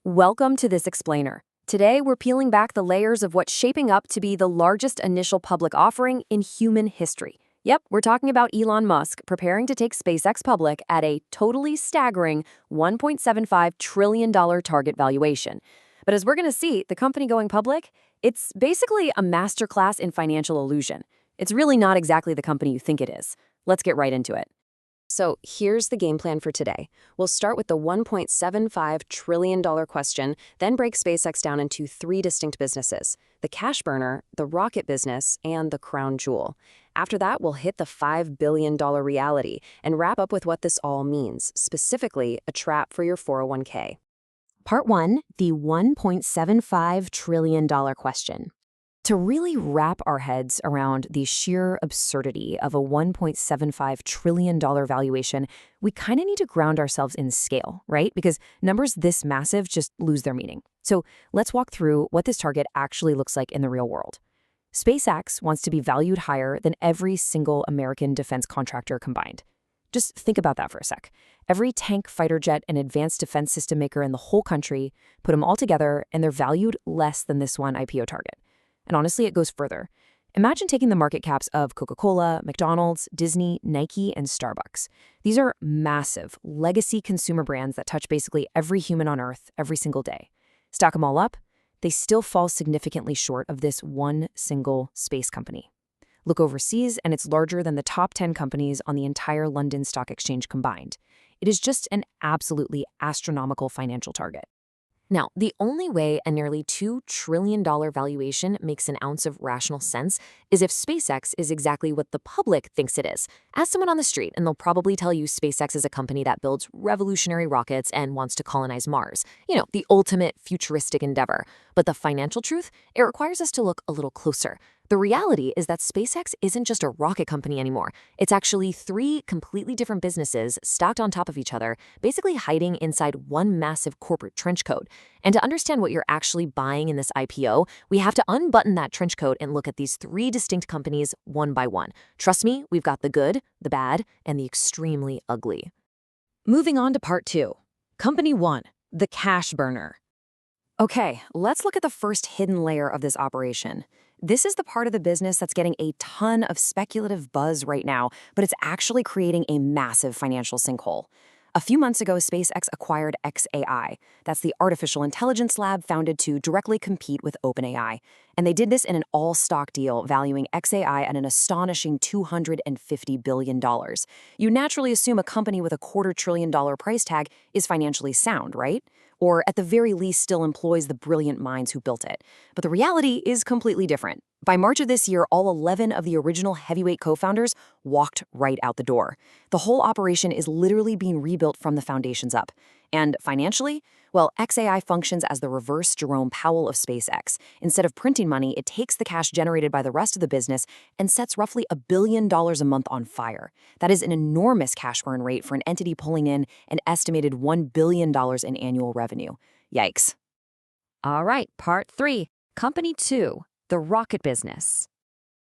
Welcome to this explainer. Today, we're peeling back the layers of what's shaping up to be the largest initial public offering in human history. Yep, we're talking about Elon Musk preparing to take SpaceX public at a totally staggering $1.75 trillion target valuation. But as we're going to see, the company going public, it's basically a masterclass in financial illusion. It's really not exactly the company you think it is. Let's get right into it. So here's the game plan for today. We'll start with the $1.75 trillion question, then break SpaceX down into three distinct businesses: the cash burner, the rocket business, and the crown jewel. After that, we'll hit the $5 billion reality and wrap up with what this all means, specifically a trap for your 401k. Part 1, the $1.75 trillion question. To really wrap our heads around the sheer absurdity of a $1.75 trillion valuation, we kind of need to ground ourselves in scale, right? Because numbers this massive just lose their meaning. So let's walk through what this target actually looks like in the real world. SpaceX wants to be valued higher than every single American defense contractor combined. Just think about that for a sec. Every tank, fighter jet, and advanced defense system maker in the whole country, put them all together, and they're valued less than this one IPO target. And honestly, it goes further. Imagine taking the market caps of Coca-Cola, McDonald's, Disney, Nike, and Starbucks. These are massive, legacy consumer brands that touch basically every human on Earth every single day. Stack them all up, they still fall significantly short of this one single space company. Look overseas, and it's larger than the top 10 companies on the entire London Stock Exchange combined. It is just an absolutely astronomical financial target. Now, the only way a nearly $2 trillion valuation makes an ounce of rational sense is if SpaceX is exactly what the public thinks it is. Ask someone on the street, and they'll probably tell you SpaceX is a company that builds revolutionary rockets and wants to colonize Mars. You know, the ultimate futuristic endeavor. But the financial truth, it requires us to look a little closer. The reality is that SpaceX isn't just a rocket company anymore. It's actually three completely different businesses stacked on top of each other, basically hiding inside one massive corporate trench coat. And to understand what you're actually buying in this IPO, we have to unbutton that trench coat and look at these three distinct companies one by one. Trust me, we've got the good, the bad, and the extremely ugly. Moving on to part 2. Company 1, the cash burner. Okay, let's look at the first hidden layer of this operation. This is the part of the business that's getting a ton of speculative buzz right now, but it's actually creating a massive financial sinkhole. A few months ago, SpaceX acquired xAI. That's the artificial intelligence lab founded to directly compete with OpenAI. And they did this in an all-stock deal, valuing xAI at an astonishing $250 billion. You naturally assume a company with a $250 billion price tag is financially sound, right? Or at the very least still employs the brilliant minds who built it. But the reality is completely different. By March of this year, all 11 of the original heavyweight co-founders walked right out the door. The whole operation is literally being rebuilt from the foundations up. And financially, well, xAI functions as the reverse Jerome Powell of SpaceX. Instead of printing money, it takes the cash generated by the rest of the business and sets roughly $1 billion a month on fire. That is an enormous cash burn rate for an entity pulling in an estimated $1 billion in annual revenue. Yikes. All right, part 3, Company 2, the rocket business.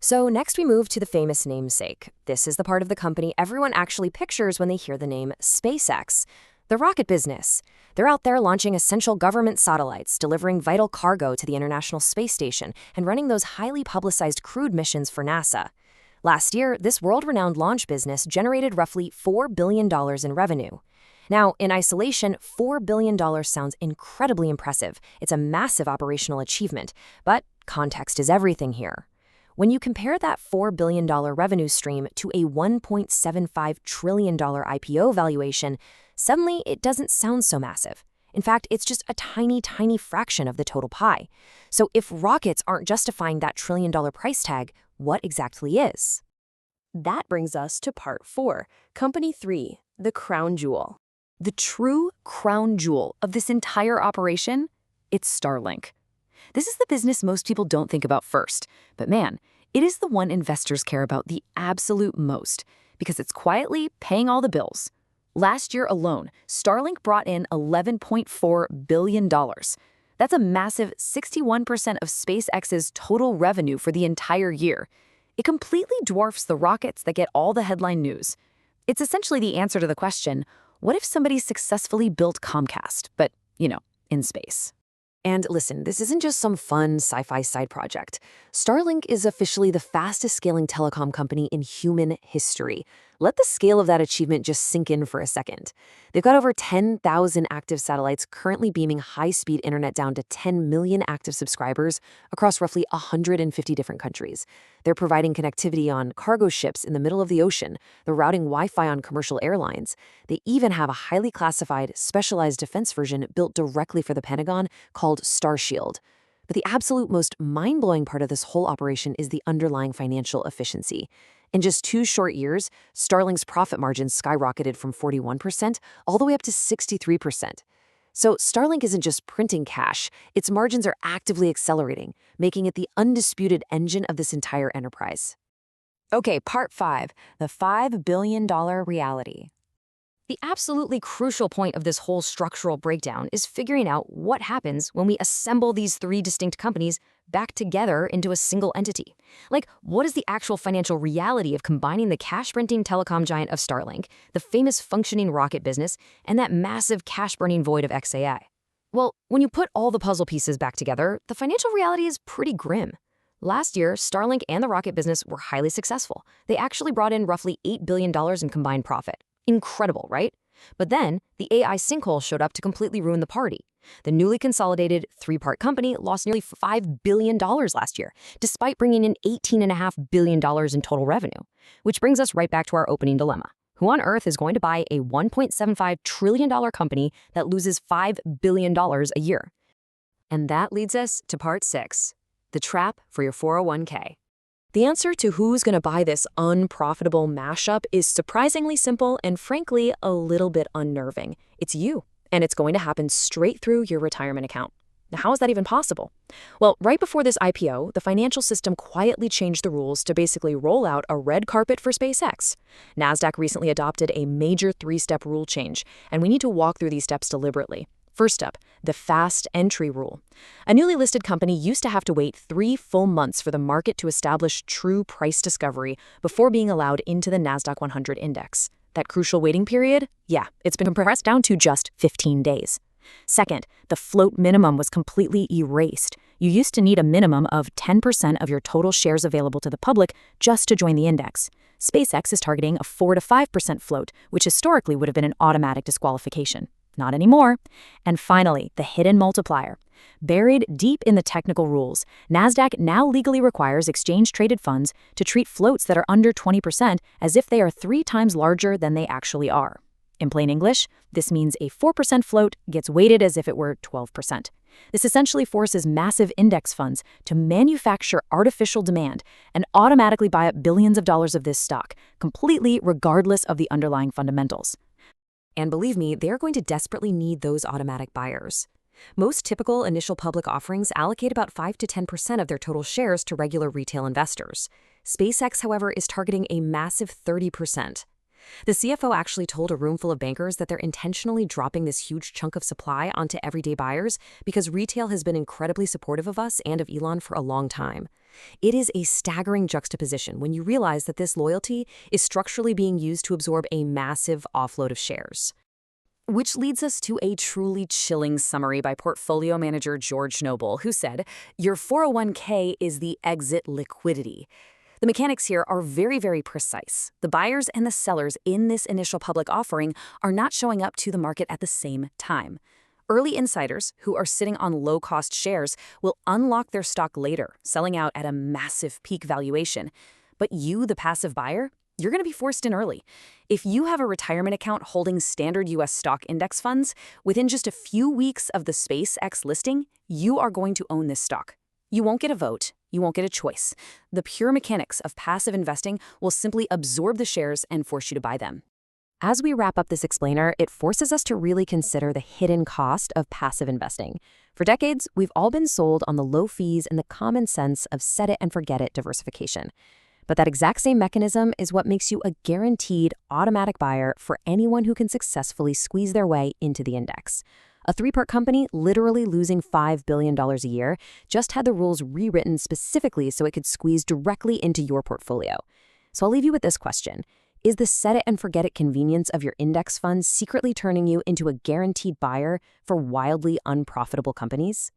So next we move to the famous namesake. This is the part of the company everyone actually pictures when they hear the name SpaceX. The rocket business. They're out there launching essential government satellites, delivering vital cargo to the International Space Station, and running those highly publicized crewed missions for NASA. Last year, this world-renowned launch business generated roughly $4 billion in revenue. Now, in isolation, $4 billion sounds incredibly impressive. It's a massive operational achievement, but context is everything here. When you compare that $4 billion revenue stream to a $1.75 trillion IPO valuation, suddenly it doesn't sound so massive. In fact, it's just a tiny, tiny fraction of the total pie. So if rockets aren't justifying that trillion-dollar price tag, what exactly is? That brings us to part 4, Company 3, the crown jewel. The true crown jewel of this entire operation? It's Starlink. This is the business most people don't think about first, but man, it is the one investors care about the absolute most because it's quietly paying all the bills. Last year alone, Starlink brought in $11.4 billion. That's a massive 61% of SpaceX's total revenue for the entire year. It completely dwarfs the rockets that get all the headline news. It's essentially the answer to the question, what if somebody successfully built Comcast, but, in space. And listen, this isn't just some fun sci-fi side project. Starlink is officially the fastest scaling telecom company in human history. Let the scale of that achievement just sink in for a second. They've got over 10,000 active satellites currently beaming high-speed internet down to 10 million active subscribers across roughly 150 different countries. They're providing connectivity on cargo ships in the middle of the ocean. They're routing Wi-Fi on commercial airlines. They even have a highly classified, specialized defense version built directly for the Pentagon called Starshield. But the absolute most mind-blowing part of this whole operation is the underlying financial efficiency. In just 2 short years, Starlink's profit margins skyrocketed from 41% all the way up to 63%. So Starlink isn't just printing cash, its margins are actively accelerating, making it the undisputed engine of this entire enterprise. Okay, part 5, the $5 billion reality. The absolutely crucial point of this whole structural breakdown is figuring out what happens when we assemble these 3 distinct companies back together into a single entity. Like, what is the actual financial reality of combining the cash-printing telecom giant of Starlink, the famous functioning rocket business, and that massive cash-burning void of XAI? Well, when you put all the puzzle pieces back together, the financial reality is pretty grim. Last year, Starlink and the rocket business were highly successful. They actually brought in roughly $8 billion in combined profit. Incredible, right? But then, the AI sinkhole showed up to completely ruin the party. The newly consolidated 3-part company lost nearly $5 billion last year, despite bringing in $18.5 billion in total revenue. Which brings us right back to our opening dilemma. Who on earth is going to buy a $1.75 trillion company that loses $5 billion a year? And that leads us to part 6, the trap for your 401k. The answer to who's going to buy this unprofitable mashup is surprisingly simple and frankly a little bit unnerving. It's you, and it's going to happen straight through your retirement account. Now, how is that even possible? Well, right before this IPO, the financial system quietly changed the rules to basically roll out a red carpet for SpaceX. NASDAQ recently adopted a major 3-step rule change, and we need to walk through these steps deliberately. First up, the fast entry rule. A newly listed company used to have to wait 3 full months for the market to establish true price discovery before being allowed into the NASDAQ 100 index. That crucial waiting period? Yeah, it's been compressed down to just 15 days. Second, the float minimum was completely erased. You used to need a minimum of 10% of your total shares available to the public just to join the index. SpaceX is targeting a 4 to 5% float, which historically would have been an automatic disqualification. Not anymore. And finally, the hidden multiplier. Buried deep in the technical rules, NASDAQ now legally requires exchange-traded funds to treat floats that are under 20% as if they are 3 times larger than they actually are. In plain English, this means a 4% float gets weighted as if it were 12%. This essentially forces massive index funds to manufacture artificial demand and automatically buy up billions of dollars of this stock, completely regardless of the underlying fundamentals. And believe me, they're going to desperately need those automatic buyers. Most typical initial public offerings allocate about 5 to 10% of their total shares to regular retail investors. SpaceX, however, is targeting a massive 30%. The CFO actually told a room full of bankers that they're intentionally dropping this huge chunk of supply onto everyday buyers because retail has been incredibly supportive of us and of Elon for a long time. It is a staggering juxtaposition when you realize that this loyalty is structurally being used to absorb a massive offload of shares. Which leads us to a truly chilling summary by portfolio manager George Noble, who said, "Your 401k is the exit liquidity." The mechanics here are very, very precise. The buyers and the sellers in this initial public offering are not showing up to the market at the same time. Early insiders who are sitting on low-cost shares will unlock their stock later, selling out at a massive peak valuation. But you, the passive buyer, you're going to be forced in early. If you have a retirement account holding standard U.S. stock index funds, within just a few weeks of the SpaceX listing, you are going to own this stock. You won't get a vote. You won't get a choice. The pure mechanics of passive investing will simply absorb the shares and force you to buy them. As we wrap up this explainer, it forces us to really consider the hidden cost of passive investing. For decades, we've all been sold on the low fees and the common sense of set it and forget it diversification. But that exact same mechanism is what makes you a guaranteed automatic buyer for anyone who can successfully squeeze their way into the index. A 3-part company literally losing $5 billion a year just had the rules rewritten specifically so it could squeeze directly into your portfolio. So I'll leave you with this question. Is the set-it-and-forget-it convenience of your index funds secretly turning you into a guaranteed buyer for wildly unprofitable companies?